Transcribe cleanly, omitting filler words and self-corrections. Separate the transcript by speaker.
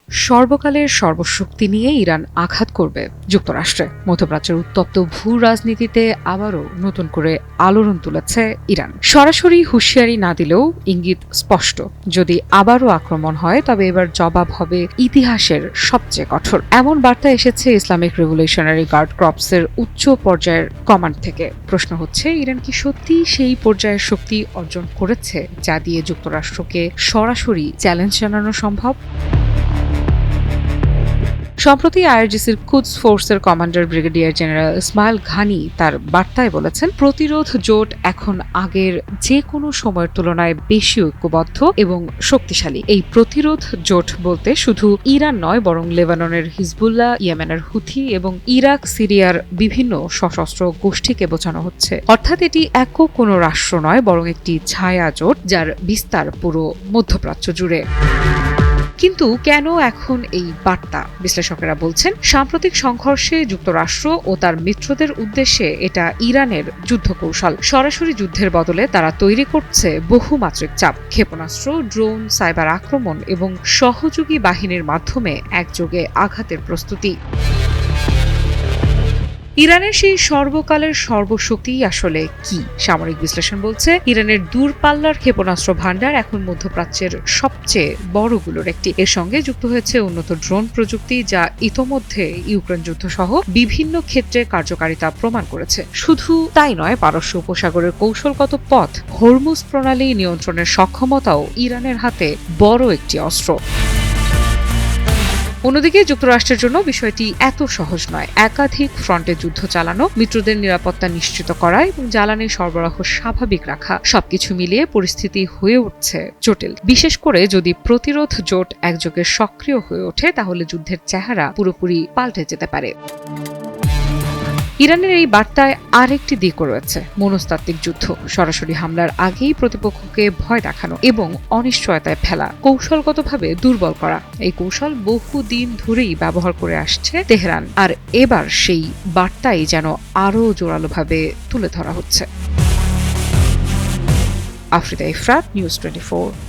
Speaker 1: সর্বকালের সর্বশক্তি নিয়ে ইরান আঘাত করবে যুক্তরাষ্ট্রে। মধ্যপ্রাচ্যের উত্তপ্ত ভূ রাজনীতিতে আবারও নতুন করে আলোড়ন তুলেছে ইরান। সরাসরি হুঁশিয়ারি না দিলেও ইঙ্গিত স্পষ্ট, যদি আবারও আক্রমণ হয় তবে এবার জবাব হবে ইতিহাসের সবচেয়ে কঠোর। এমন বার্তা এসেছে ইসলামিক রেভলিউশনারি গার্ড কর্পসের উচ্চ পর্যায়ের কমান্ড থেকে। প্রশ্ন হচ্ছে, ইরান কি সত্যি সেই পর্যায়ের শক্তি অর্জন করেছে যা দিয়ে যুক্তরাষ্ট্রকে সরাসরি চ্যালেঞ্জ জানানো সম্ভব? সম্প্রতি আইআরজিসির কুদস ফোর্সের কমান্ডার ব্রিগেডিয়ার জেনারেল ইসমাইল ঘানি তার বার্তায় বলেছেন, প্রতিরোধ জোট এখন আগের যে কোনো সময়ের তুলনায় বেশি ঐক্যবদ্ধ এবং শক্তিশালী। এই প্রতিরোধ জোট বলতে শুধু ইরান নয়, বরং লেবাননের হিজবুল্লাহ, ইয়েমেনের হুথি এবং ইরাক সিরিয়ার বিভিন্ন সশস্ত্র গোষ্ঠীকে বোঝানো হচ্ছে। অর্থাৎ এটি একক কোনো রাষ্ট্র নয়, বরং একটি ছায়া জোট যার বিস্তার পুরো মধ্যপ্রাচ্য জুড়ে। কিন্তু কেন এখন এই বার্তা? বিশ্লেষকেরা বলছেন, সাম্প্রতিক সংঘর্ষে যুক্তরাষ্ট্র ও তার মিত্রদের উদ্দেশ্যে এটা ইরানের যুদ্ধকৌশল। সরাসরি যুদ্ধের বদলে তারা তৈরি করছে বহুমাত্রিক চাপ, ক্ষেপণাস্ত্র, ড্রোন, সাইবার আক্রমণ এবং সহযোগী বাহিনীর মাধ্যমে একযোগে আঘাতের প্রস্তুতি। ইরানের সেই সর্বকালের সর্বশক্তি আসলে কি? সামরিক বিশ্লেষণ বলছে, ইরানের দূরপাল্লার ক্ষেপণাস্ত্র ভান্ডার এখন মধ্যপ্রাচ্যের সবচেয়ে বড়গুলোর একটি। এর সঙ্গে যুক্ত হয়েছে উন্নত ড্রোন প্রযুক্তি, যা ইতোমধ্যে ইউক্রেন যুদ্ধ সহ বিভিন্ন ক্ষেত্রে কার্যকারিতা প্রমাণ করেছে। শুধু তাই নয়, পারস্য উপসাগরের কৌশলগত পথ, হরমুজ প্রণালী নিয়ন্ত্রণের সক্ষমতাও ইরানের হাতে বড় একটি অস্ত্র। অন্যদিকে যুক্তরাষ্ট্রের জন্য বিষয়টি এত সহজ নয়। একাধিক ফ্রন্টে যুদ্ধ চালানো, মিত্রদের নিরাপত্তা নিশ্চিত করা এবং জ্বালানি সরবরাহ স্বাভাবিক রাখা, সবকিছু মিলিয়ে পরিস্থিতি হয়ে উঠছে জটিল। বিশেষ করে যদি প্রতিরোধ জোট একযোগে সক্রিয় হয়ে ওঠে, তাহলে যুদ্ধের চেহারা পুরোপুরি পাল্টে যেতে পারে। ইরানের এই বার্তায় আরেকটি দিকও রয়েছে, মনস্তাত্ত্বিক যুদ্ধ। সরাসরি হামলার আগেই প্রতিপক্ষকে ভয় দেখানো এবং অনিশ্চয়তায় ফেলা, কৌশলগতভাবে দুর্বল করা। এই কৌশল বহুদিন ধরেই ব্যবহার করে আসছে তেহরান, আর এবার সেই বার্তাই যেন আরও জোরালোভাবে তুলে ধরা হচ্ছে। আফরিদা ইফরাত, নিউজ 24।